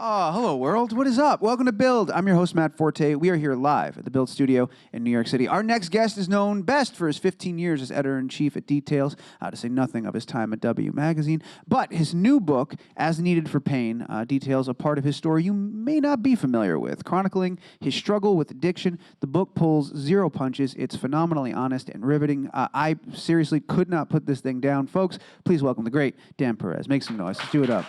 Oh, hello, world. What is up? Welcome to Build. I'm your host, Matt Forte. We are here live at the Build Studio in New York City. Our next guest is known best for his 15 years as editor-in-chief at Details, to say nothing of his time at W Magazine. But his new book, As Needed for Pain, details a part of his story you may not be familiar with. Chronicling his struggle with addiction, the book pulls zero punches. It's phenomenally honest and riveting. I seriously could not put this thing down. Folks, please welcome the great Dan Perez. Make some noise. Let's do it up.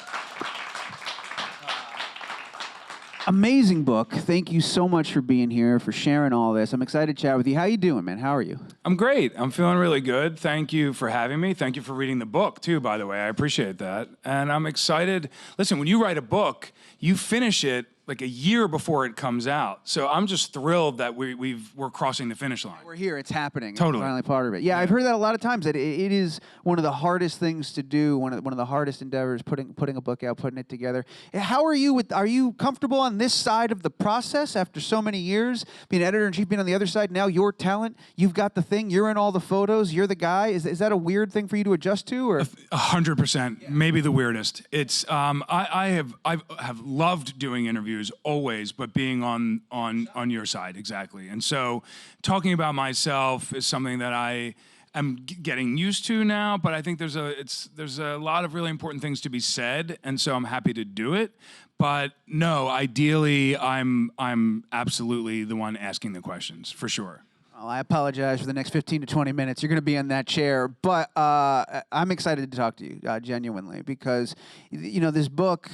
Amazing book. Thank you so much for being here, for sharing all this. I'm excited to chat with you. How you doing, man? How are you? I'm great. I'm feeling really good. Thank you for having me. Thank you for reading the book, too, by the way. I appreciate that. And I'm excited. Listen, when you write a book, you finish it like a year before it comes out. So I'm just thrilled that we're crossing the finish line. We're here. It's happening. Totally. It's finally part of it. Yeah, I've heard that a lot of times, that it is one of the hardest things to do, one of the hardest endeavors, putting a book out, putting it together. How are you are you comfortable on this side of the process after so many years? Being editor-in-chief, being on the other side, now your talent, you've got the thing, you're in all the photos, you're the guy. Is that a weird thing for you to adjust to? Or 100%, maybe the weirdest. It's I have loved doing interviews always, but being on your side, exactly. And so talking about myself is something that I am getting used to now, but I think there's a lot of really important things to be said, and so I'm happy to do it. But no, ideally I'm absolutely the one asking the questions, for sure. Well, I apologize for the next 15 to 20 minutes. You're going to be in that chair, but I'm excited to talk to you, genuinely, because, you know, this book,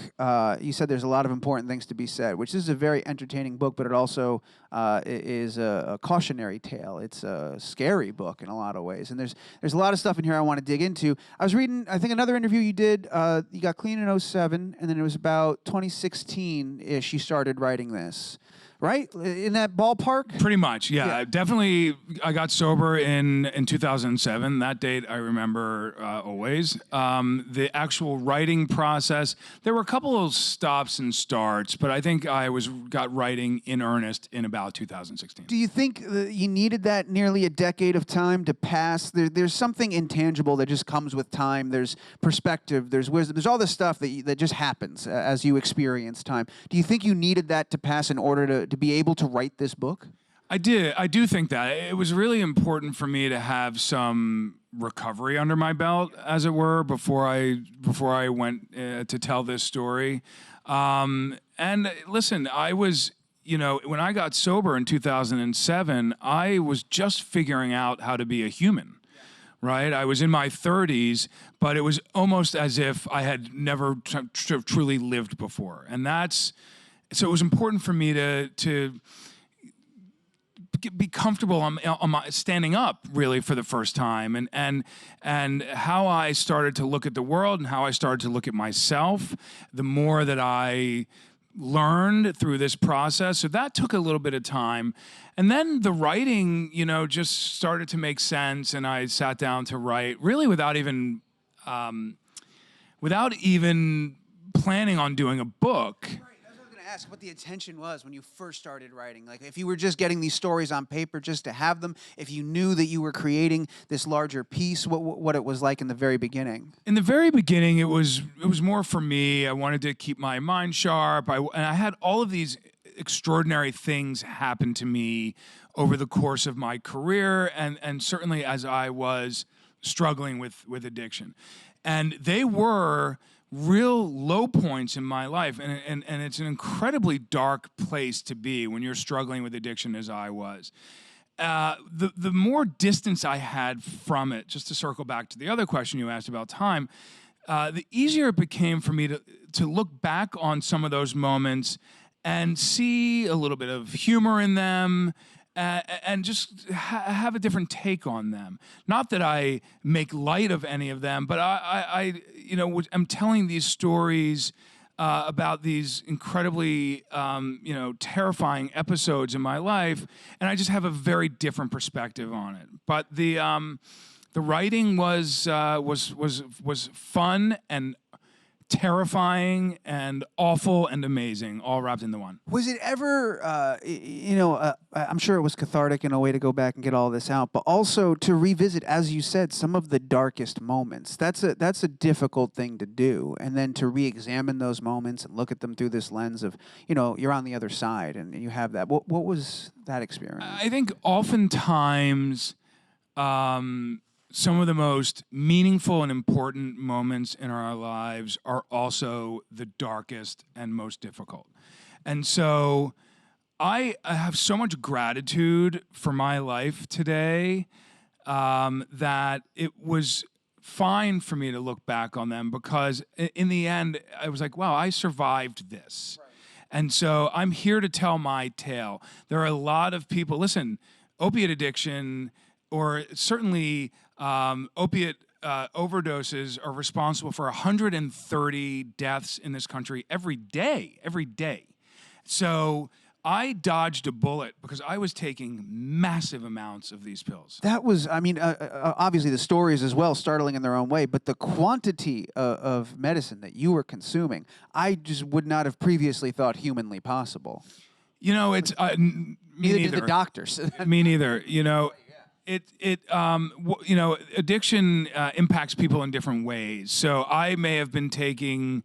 you said there's a lot of important things to be said, which is a very entertaining book, but it also is a cautionary tale. It's a scary book in a lot of ways, and there's a lot of stuff in here I want to dig into. I was reading, I think, another interview you did. You got clean in 2007, and then it was about 2016-ish you started writing this. Right? In that ballpark? Pretty much, yeah. Definitely, I got sober in 2007. That date I remember always. The actual writing process, there were a couple of stops and starts, but I think I got writing in earnest in about 2016. Do you think you needed that nearly a decade of time to pass? There's something intangible that just comes with time. There's perspective, there's wisdom, there's all this stuff that just happens as you experience time. Do you think you needed that to pass in order to be able to write this book? I do think that. It was really important for me to have some recovery under my belt, as it were, before I went to tell this story. And listen, I was, you know, when I got sober in 2007, I was just figuring out how to be a human. Right? I was in my 30s, but it was almost as if I had never truly lived before. And so it was important for me to be comfortable on standing up, really, for the first time, and how I started to look at the world and how I started to look at myself, the more that I learned through this process. So that took a little bit of time. And then the writing, you know, just started to make sense, and I sat down to write, really without even planning on doing a book. Ask what the intention was when you first started writing. Like, if you were just getting these stories on paper just to have them, if you knew that you were creating this larger piece, what it was like in the very beginning. In the very beginning, it was more for me. I wanted to keep my mind sharp, and I had all of these extraordinary things happen to me over the course of my career, and certainly as I was struggling with addiction. And they were real low points in my life, and it's an incredibly dark place to be when you're struggling with addiction, as I was. The more distance I had from it, just to circle back to the other question you asked about time, the easier it became for me to look back on some of those moments and see a little bit of humor in them, and just have a different take on them. Not that I make light of any of them, but I you know, am telling these stories about these incredibly, you know, terrifying episodes in my life, and I just have a very different perspective on it. But the writing was fun and terrifying and awful and amazing, all wrapped into one. Was it ever, I'm sure it was cathartic in a way to go back and get all this out, but also to revisit, as you said, some of the darkest moments. That's a difficult thing to do, and then to re-examine those moments and look at them through this lens of, you're on the other side and you have that. What was that experience? I think oftentimes some of the most meaningful and important moments in our lives are also the darkest and most difficult. And so I have so much gratitude for my life today that it was fine for me to look back on them, because in the end, I was like, wow, I survived this. Right. And so I'm here to tell my tale. There are a lot of people, listen, opiate addiction, or certainly opiate overdoses, are responsible for 130 deaths in this country every day. So I dodged a bullet because I was taking massive amounts of these pills. That was, obviously the stories as well, startling in their own way, but the quantity of medicine that you were consuming, I just would not have previously thought humanly possible. It's me neither neither. did the doctors. Me neither. Addiction impacts people in different ways. So I may have been taking,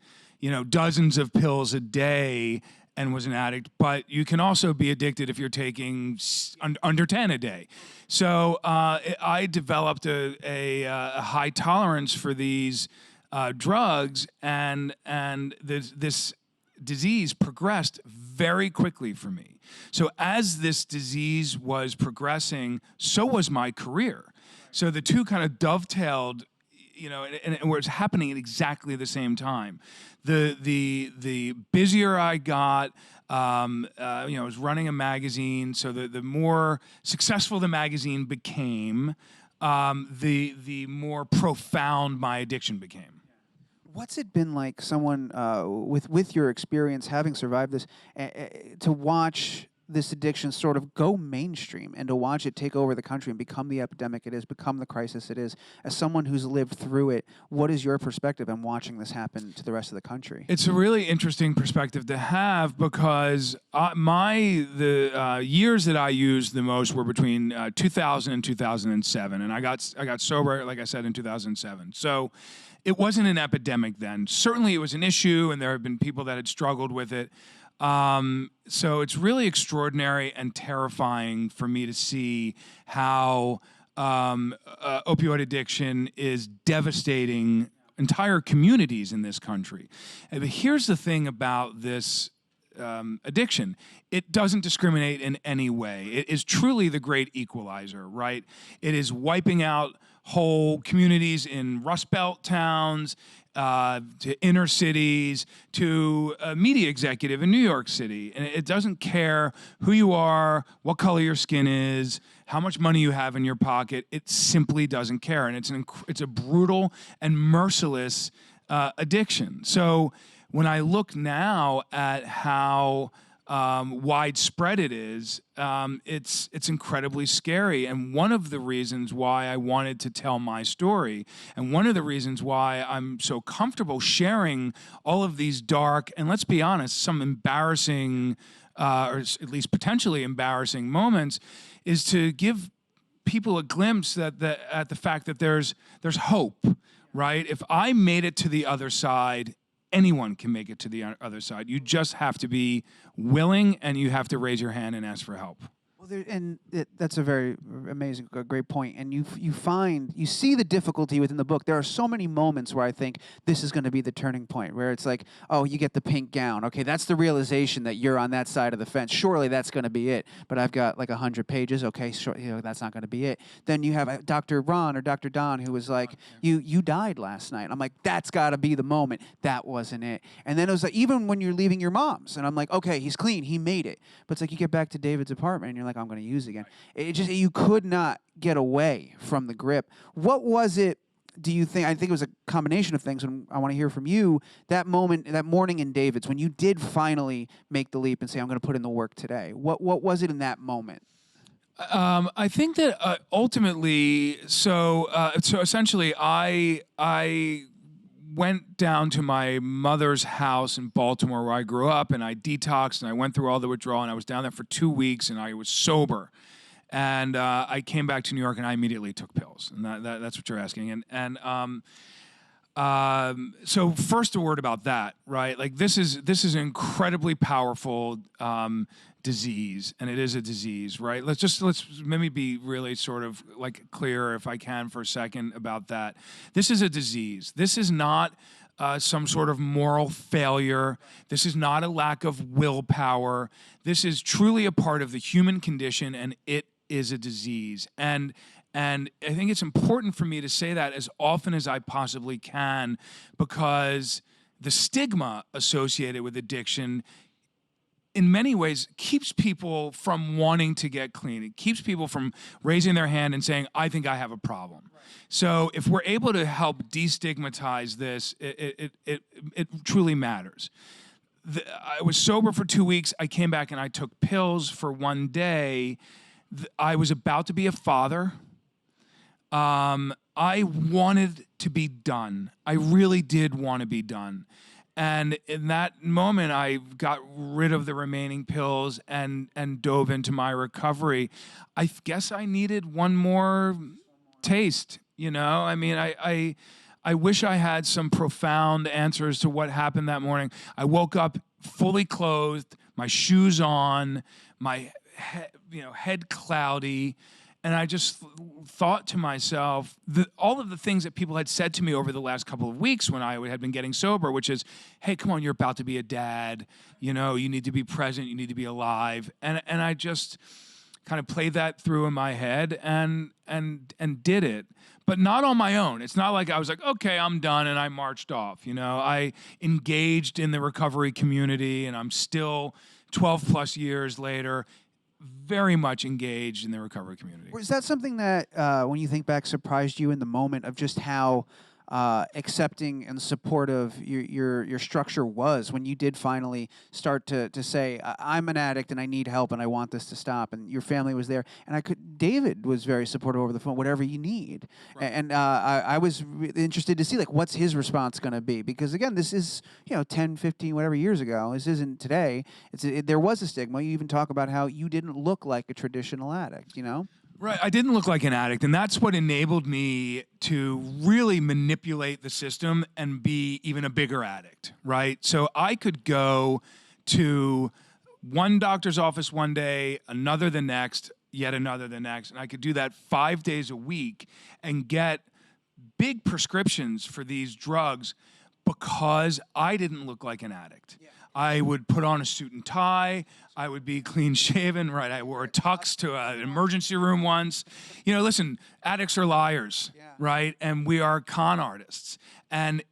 dozens of pills a day and was an addict, but you can also be addicted if you're taking under 10 a day. So I developed a high tolerance for these drugs, and this disease progressed very quickly for me. So as this disease was progressing, so was my career. So the two kind of dovetailed, and where it's happening at exactly the same time. The busier I got, I was running a magazine, so the more successful the magazine became, the more profound my addiction became. What's it been like, someone with your experience, having survived this, to watch this addiction sort of go mainstream and to watch it take over the country and become the epidemic it is, become the crisis it is? As someone who's lived through it, what is your perspective on watching this happen to the rest of the country? It's a really interesting perspective to have, because the years that I used the most were between 2000 and 2007, and I got sober, like I said, in 2007. So it wasn't an epidemic then. Certainly it was an issue, and there have been people that had struggled with it. So it's really extraordinary and terrifying for me to see how opioid addiction is devastating entire communities in this country. But here's the thing about this addiction. It doesn't discriminate in any way. It is truly the great equalizer, right? It is wiping out whole communities in Rust Belt towns, to inner cities, to a media executive in New York City. And it doesn't care who you are, what color your skin is, how much money you have in your pocket. It simply doesn't care. And it's a brutal and merciless addiction. So when I look now at how widespread it is, it's incredibly scary. And one of the reasons why I wanted to tell my story, and one of the reasons why I'm so comfortable sharing all of these dark, and let's be honest, some embarrassing, or at least potentially embarrassing moments, is to give people a glimpse at the fact that there's hope, right? If I made it to the other side, anyone can make it to the other side. You just have to be willing, and you have to raise your hand and ask for help. Well, that's a very amazing, great point. And you see the difficulty within the book. There are so many moments where I think this is going to be the turning point, where it's like, oh, you get the pink gown. Okay, that's the realization that you're on that side of the fence. Surely that's going to be it. But I've got like 100 pages. Okay, sure, that's not going to be it. Then you have Dr. Ron or Dr. Don, who was like, you died last night. I'm like, that's got to be the moment. That wasn't it. And then it was like, even when you're leaving your mom's, and I'm like, okay, he's clean, he made it. But it's like you get back to David's apartment, and you're like, I'm going to use it again. You could not get away from the grip. What was it, do you think? I think it was a combination of things, and I want to hear from you, that moment, that morning in David's, when you did finally make the leap and say, I'm going to put in the work today. What was it in that moment? I think that ultimately, so essentially, I went down to my mother's house in Baltimore where I grew up, and I detoxed, and I went through all the withdrawal, and I was down there for 2 weeks, and I was sober. And I came back to New York, and I immediately took pills, and that's what you're asking. So first, a word about that, right? Like this is an incredibly powerful disease, and it is a disease, right? Let's maybe be really sort of like clear, if I can, for a second about that. This is a disease. This is not some sort of moral failure. This is not a lack of willpower. This is truly a part of the human condition, and it is a disease. And I think it's important for me to say that as often as I possibly can, because the stigma associated with addiction in many ways keeps people from wanting to get clean. It keeps people from raising their hand and saying, I think I have a problem. Right. So if we're able to help destigmatize this, it truly matters. I was sober for 2 weeks. I came back and I took pills for 1 day. I was about to be a father. I wanted to be done. I really did want to be done. And in that moment, I got rid of the remaining pills and dove into my recovery. I guess I needed one more taste, you know? I mean, I wish I had some profound answers to what happened that morning. I woke up fully clothed, my shoes on, my head cloudy, and I just thought to myself, all of the things that people had said to me over the last couple of weeks when I had been getting sober, which is, hey, come on, you're about to be a dad. You know, you need to be present. You need to be alive. And I just kind of played that through in my head and did it. But not on my own. It's not like I was like, okay, I'm done, and I marched off. You know, I engaged in the recovery community, and I'm still 12 plus years later very much engaged in the recovery community. Was that something that, when you think back, surprised you in the moment of just how accepting and supportive your structure was when you did finally start to say, I'm an addict and I need help and I want this to stop, and your family was there, and David was very supportive over the phone, whatever you need. Right. And I was interested to see, like, what's his response going to be, because again, this is 10, 15, whatever years ago. This isn't today. There was a stigma. You even talk about how you didn't look like a traditional addict, you know? Right, I didn't look like an addict, and that's what enabled me to really manipulate the system and be even a bigger addict, right? So I could go to one doctor's office one day, another the next, yet another the next, and I could do that 5 days a week and get big prescriptions for these drugs because I didn't look like an addict. Yeah. I would put on a suit and tie. I would be clean shaven, right? I wore a tux to an emergency room once. You know, listen, addicts are liars, right? And we are con artists. And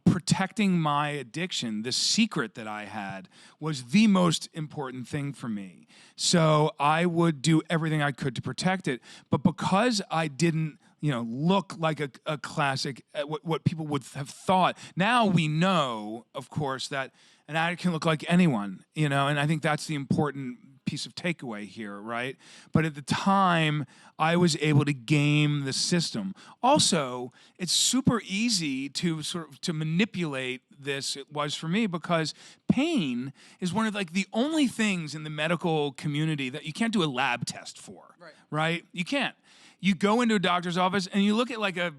protecting my addiction, the secret that I had, was the most important thing for me. So I would do everything I could to protect it. But because I didn't look like a classic, what people would have thought. Now we know, of course, that an addict can look like anyone, and I think that's the important piece of takeaway here, right? But at the time, I was able to game the system. Also, it's super easy to to manipulate this. It was for me, because pain is one of the only things in the medical community that you can't do a lab test for, right? You can't. You go into a doctor's office and you look at a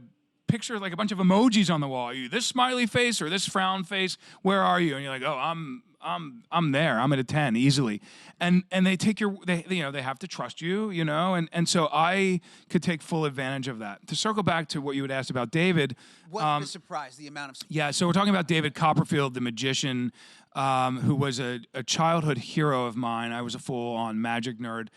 picture, like a bunch of emojis on the wall. Are you this smiley face or this frown face? Where are you? And you're like, oh, I'm there. I'm at a 10 easily. And they take they have to trust you, and so I could take full advantage of that. To circle back to what you had asked about David. What was surprise, the amount of surprise? Yeah, so we're talking about David Copperfield, the magician, who was a childhood hero of mine. I was a full-on magic nerd,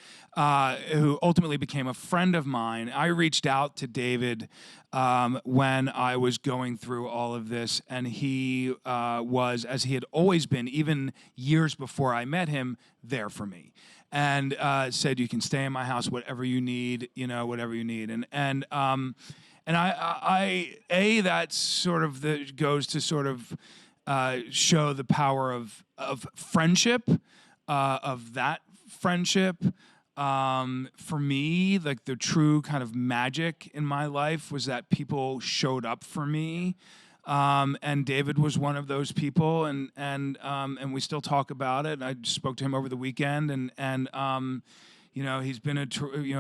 who ultimately became a friend of mine. I reached out to David when I was going through all of this, and he was, as he had always been, even years before I met him, there for me. And said, you can stay in my house, whatever you need, whatever you need. And that sort of goes to sort of show the power of friendship, of that friendship, For me, like the true kind of magic in my life was that people showed up for me. And David was one of those people, and we still talk about it. I spoke to him over the weekend, and you know, he's been an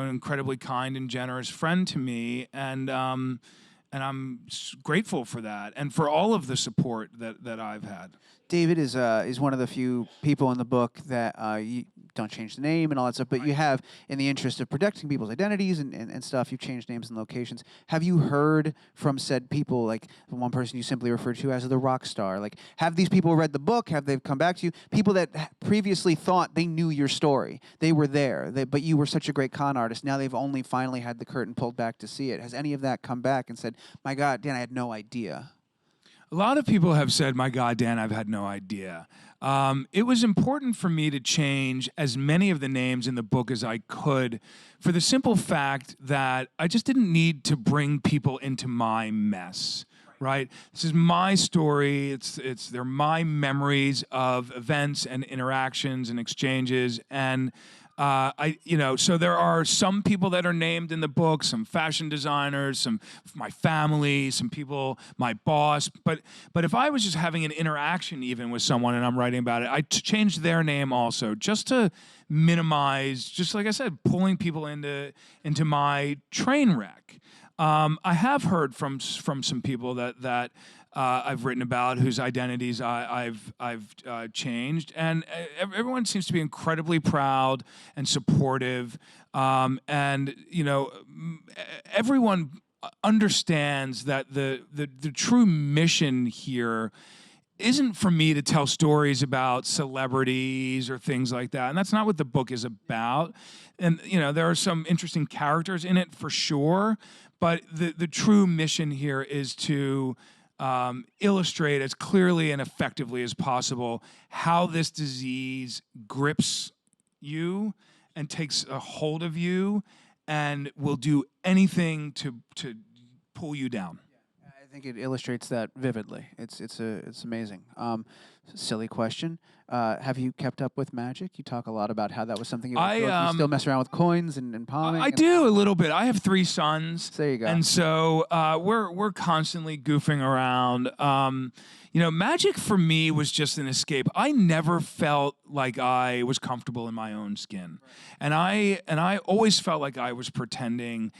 incredibly kind and generous friend to me, and I'm grateful for that, and for all of the support that I've had. David is one of the few people in the book that you don't change the name and all that stuff, but you have, in the interest of protecting people's identities and stuff, you've changed names and locations. Have you heard from said people, like the one person you simply referred to as the rock star? Like, have these people read the book? Have they come back to you? People that previously thought they knew your story, they were there, but you were such a great con artist. Now they've only finally had the curtain pulled back to see it. Has any of that come back and said, "My God, Dan, I had no idea"? A lot of people have said, "My God, Dan, I've had no idea." It was important for me to change as many of the names in the book as I could, for the simple fact that I just didn't need to bring people into my mess. Right? This is my story. They're my memories of events and interactions and exchanges, and so there are some people that are named in the book, some fashion designers, some my family, some people, my boss. But if I was just having an interaction even with someone and I'm writing about it, I changed their name also, just to minimize, just like I said, pulling people into my train wreck. I have heard from some people that I've written about whose identities I've changed, and everyone seems to be incredibly proud and supportive, and everyone understands that the true mission here isn't for me to tell stories about celebrities or things like that, and that's not what the book is about. And there are some interesting characters in it for sure, but the true mission here is to illustrate as clearly and effectively as possible how this disease grips you and takes a hold of you and will do anything to pull you down. I think it illustrates that vividly. It's amazing. Silly question. Have you kept up with magic? You talk a lot about how that was something you still mess around with coins and palming. I do a little bit. I have 3 sons. There you go. And so we're constantly goofing around. Magic for me was just an escape. I never felt like I was comfortable in my own skin, and I always felt like I was pretending.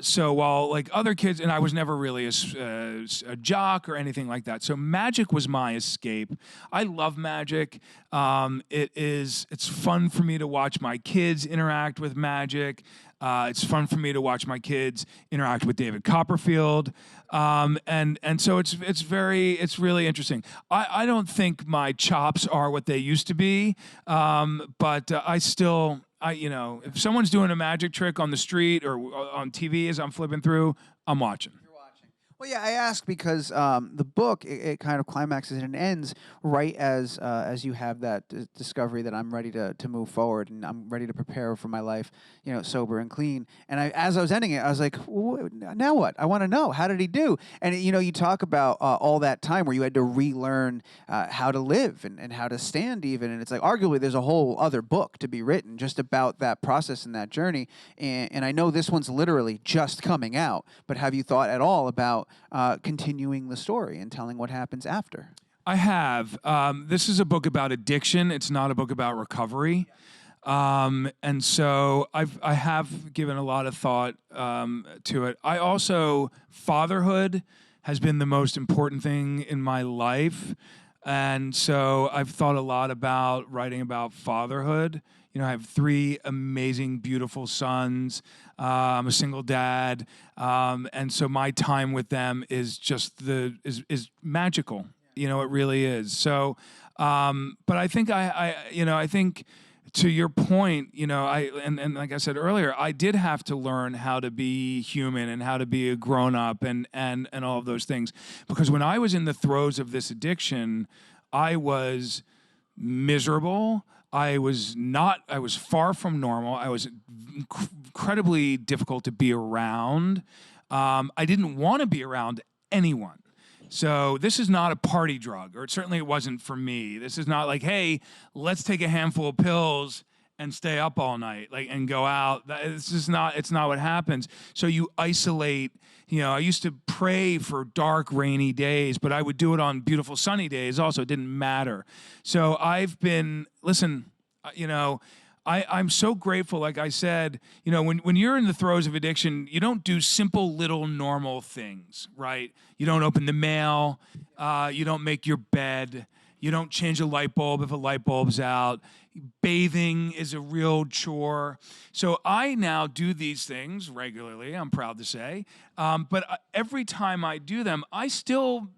So while like other kids, and I was never really a jock or anything like that. So magic was my escape. I love magic. It's fun for me to watch my kids interact with magic. It's fun for me to watch my kids interact with David Copperfield, and so it's really interesting. I don't think my chops are what they used to be, but if someone's doing a magic trick on the street or on TV as I'm flipping through, I'm watching. Well, yeah, I ask because the book it kind of climaxes and ends right as you have that discovery that I'm ready to move forward and I'm ready to prepare for my life, sober and clean. And as I was ending it, I was like, now what? I want to know, how did he do? And you talk about all that time where you had to relearn how to live and how to stand even, and it's like arguably there's a whole other book to be written just about that process and that journey. And I know this one's literally just coming out, but have you thought at all about continuing the story and telling what happens after? I have. This is a book about addiction. It's not a book about recovery. And so I have given a lot of thought to it. I also, fatherhood has been the most important thing in my life. And so I've thought a lot about writing about fatherhood. I have 3 amazing, beautiful sons. I'm a single dad, and so my time with them is just is magical. It really is. So, but I think I think to your point, and like I said earlier, I did have to learn how to be human and how to be a grown up and all of those things, because when I was in the throes of this addiction, I was miserable. I was far from normal. I was incredibly difficult to be around. I didn't want to be around anyone. So this is not a party drug, or certainly it wasn't for me. This is not like, hey, let's take a handful of pills and stay up all night, like, and go out. It's just not, it's not what happens. So you isolate. I used to pray for dark, rainy days, but I would do it on beautiful, sunny days also. It didn't matter. So I'm so grateful. Like I said, when you're in the throes of addiction, you don't do simple little normal things, right? You don't open the mail. You don't make your bed. You don't change a light bulb if a light bulb's out. Bathing is a real chore. So I now do these things regularly, I'm proud to say. But every time I do them, I still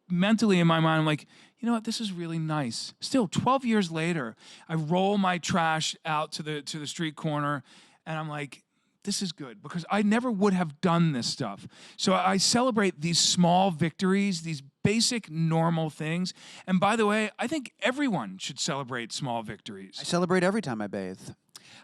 mentally in my mind, I'm like, you know what, this is really nice. Still, 12 years later, I roll my trash out to the street corner, and I'm like, this is good, because I never would have done this stuff. So I celebrate these small victories, these basic normal things. And by the way, I think everyone should celebrate small victories. I celebrate every time I bathe.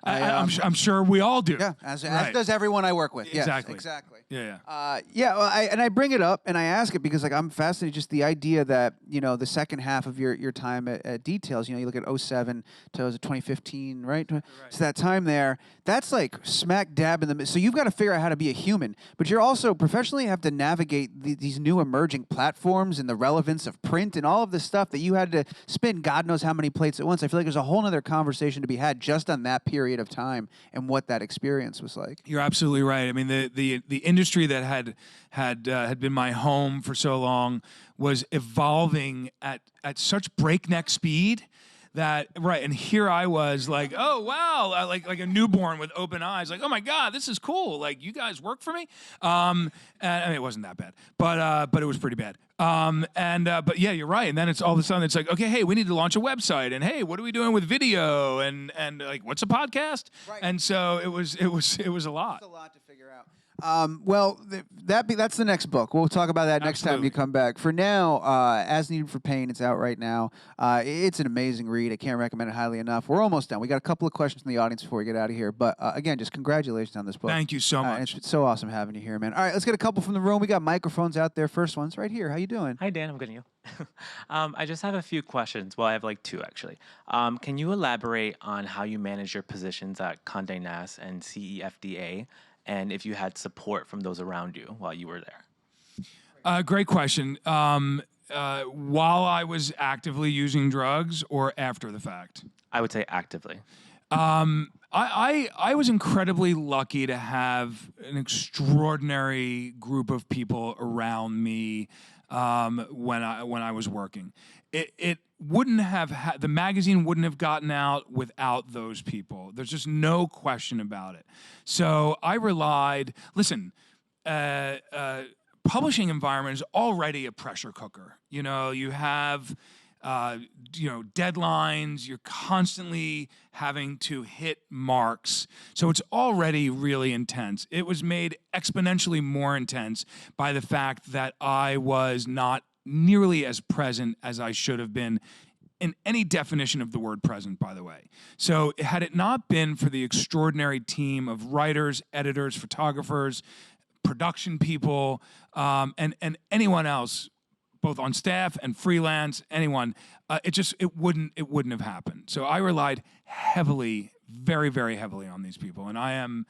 I'm sure we all do. Yeah, as does everyone I work with. Exactly. Yes, exactly. Yeah. Well, I bring it up and I ask it because I'm fascinated just the idea that the second half of your time at Details, you look at 2007 to 2015, right? So that time there, that's like smack dab in the middle. So you've got to figure out how to be a human, but you're also professionally have to navigate these new emerging platforms and the relevance of print and all of this stuff that you had to spin God knows how many plates at once. I feel like there's a whole other conversation to be had just on that period of time and what that experience was like. You're absolutely right. I mean, the industry that had been my home for so long was evolving at such breakneck speed that, right, and here I was like, oh wow, like a newborn with open eyes, like, oh my God, this is cool. Like, you guys work for me. And I mean, it wasn't that bad, but it was pretty bad. But yeah, you're right. And then it's all of a sudden it's like, okay, hey, we need to launch a website, and hey, what are we doing with video, and like, what's a podcast? Right. And so it was a lot. It's a lot to figure out. That's the next book. We'll talk about that next time you come back. For now, As Needed for Pain, it's out right now. It's an amazing read. I can't recommend it highly enough. We're almost done. We got a couple of questions from the audience before we get out of here. But again, just congratulations on this book. Thank you so much. It's so awesome having you here, man. All right, let's get a couple from the room. We got microphones out there. First one's right here. How you doing? Hi, Dan. I'm good, and you? I just have a few questions. Well, I have like two, actually. Can you elaborate on how you manage your positions at Condé Nast and CEFDA, and if you had support from those around you while you were there? Great question. While I was actively using drugs or after the fact? I would say actively. I was incredibly lucky to have an extraordinary group of people around me when I was working. It wouldn't have the magazine wouldn't have gotten out without those people. There's just no question about it. So I relied. Listen, publishing environment is already a pressure cooker. You have deadlines. You're constantly having to hit marks. So it's already really intense. It was made exponentially more intense by the fact that I was not nearly as present as I should have been in any definition of the word present, by the way. So had it not been for the extraordinary team of writers, editors, photographers, production people, and anyone else, both on staff and freelance, anyone, it wouldn't have happened. So I relied heavily, very, very heavily on these people, and I am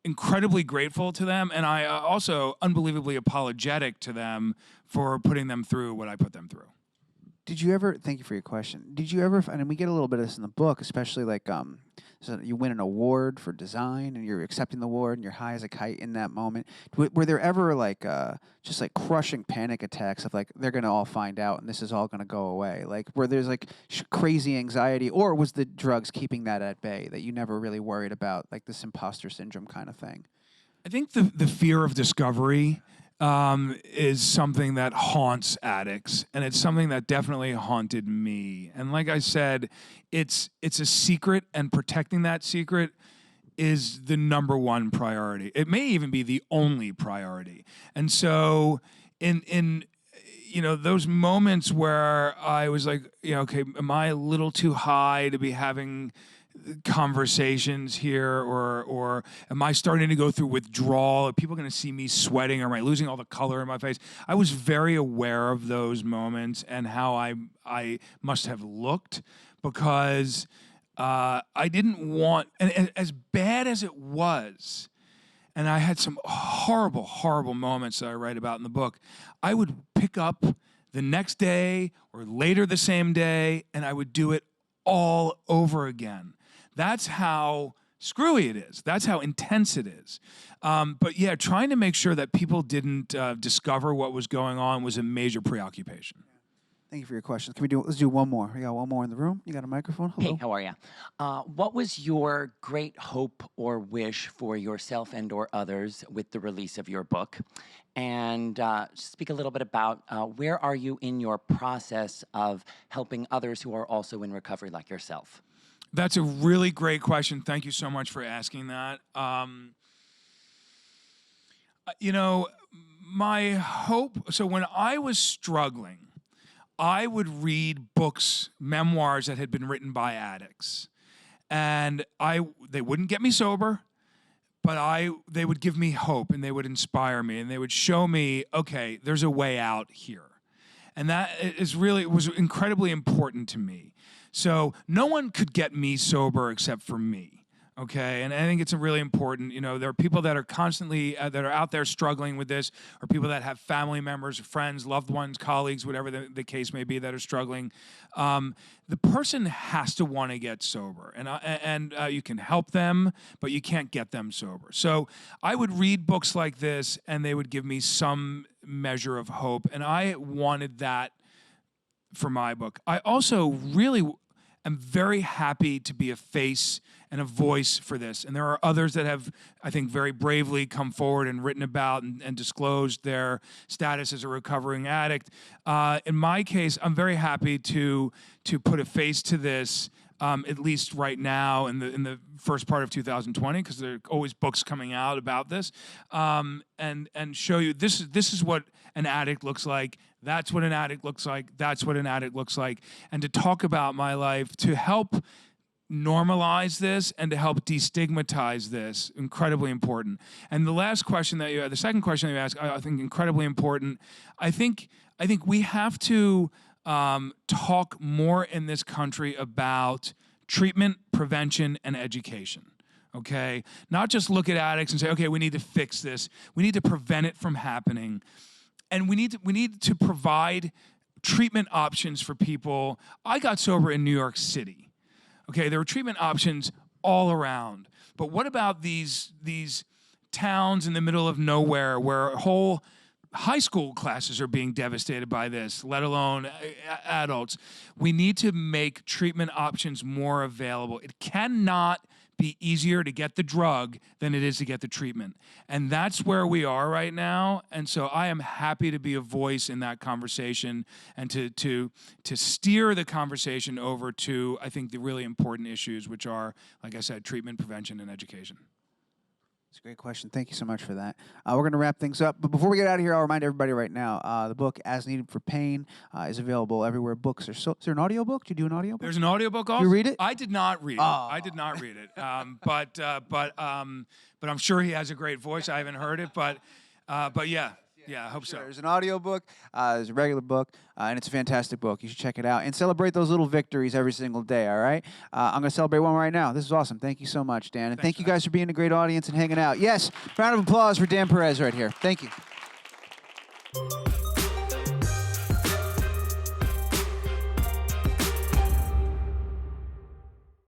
incredibly grateful to them, and I also unbelievably apologetic to them for putting them through what I put them through. Did you ever, thank you for your question, did you ever, and we get a little bit of this in the book, especially like, so you win an award for design and you're accepting the award and you're high as a kite in that moment. Were there ever like, just like crushing panic attacks of like, they're going to all find out and this is all going to go away? Like where there's like crazy anxiety, or was the drugs keeping that at bay that you never really worried about, like this imposter syndrome kind of thing? I think the fear of discovery is something that haunts addicts, and it's something that definitely haunted me. And like I said, it's a secret, and protecting that secret is the number one priority. It may even be the only priority. And so in those moments where I was like, okay, am I a little too high to be having conversations here, or am I starting to go through withdrawal? Are people going to see me sweating, or am I losing all the color in my face? I was very aware of those moments and how I must have looked, because I didn't want, and as bad as it was, and I had some horrible, horrible moments that I write about in the book, I would pick up the next day or later the same day, and I would do it all over again. That's how screwy it is. That's how intense it is. But yeah, trying to make sure that people didn't discover what was going on was a major preoccupation. Thank you for your questions. Let's do one more. We got one more in the room. You got a microphone? Hello. Hey, how are you? What was your great hope or wish for yourself and or others with the release of your book? And speak a little bit about where are you in your process of helping others who are also in recovery like yourself? That's a really great question. Thank you so much for asking that. You know, my hope, so when I was struggling, I would read books, memoirs that had been written by addicts. And they wouldn't get me sober, but they would give me hope and they would inspire me and they would show me, okay, there's a way out here. And that was incredibly important to me. So no one could get me sober except for me. Okay, and I think it's really important. You know, there are people that are constantly that are out there struggling with this, or people that have family members, friends, loved ones, colleagues, whatever the case may be, that are struggling. The person has to want to get sober, and you can help them, but you can't get them sober. So I would read books like this, and they would give me some measure of hope, and I wanted that for my book. I also really am very happy to be a face and a voice for this. And there are others that have, I think, very bravely come forward and written about and disclosed their status as a recovering addict. In my case, I'm very happy to put a face to this, at least right now in the first part of 2020, because there are always books coming out about this, and show you this is what an addict looks like. That's what an addict looks like. That's what an addict looks like. And to talk about my life, to help normalize this and to help destigmatize this, incredibly important. And the second question that you asked, I think incredibly important. I think we have to talk more in this country about treatment, prevention, and education. Okay, not just look at addicts and say, okay, we need to fix this. We need to prevent it from happening, and we need to provide treatment options for people. I got sober in New York City. Okay, there were treatment options all around. But what about these towns in the middle of nowhere where whole high school classes are being devastated by this, let alone adults? We need to make treatment options more available. It cannot be easier to get the drug than it is to get the treatment. And that's where we are right now. And so I am happy to be a voice in that conversation and to steer the conversation over to, I think, the really important issues, which are, like I said, treatment, prevention, and education. It's a great question. Thank you so much for that. We're going to wrap things up. But before we get out of here, I'll remind everybody right now, the book, As Needed for Pain, is available everywhere books are sold. Is there an audiobook? Do you do an audiobook? There's an audiobook also? You read it? I did not read it. I did not read it. But I'm sure he has a great voice. I haven't heard it, but yeah. Yeah, I hope so. There's an audiobook, there's a regular book, and it's a fantastic book. You should check it out and celebrate those little victories every single day, all right? I'm going to celebrate one right now. This is awesome. Thank you so much, Dan. And thank you guys for being a great audience and hanging out. Yes, round of applause for Dan Perez right here. Thank you.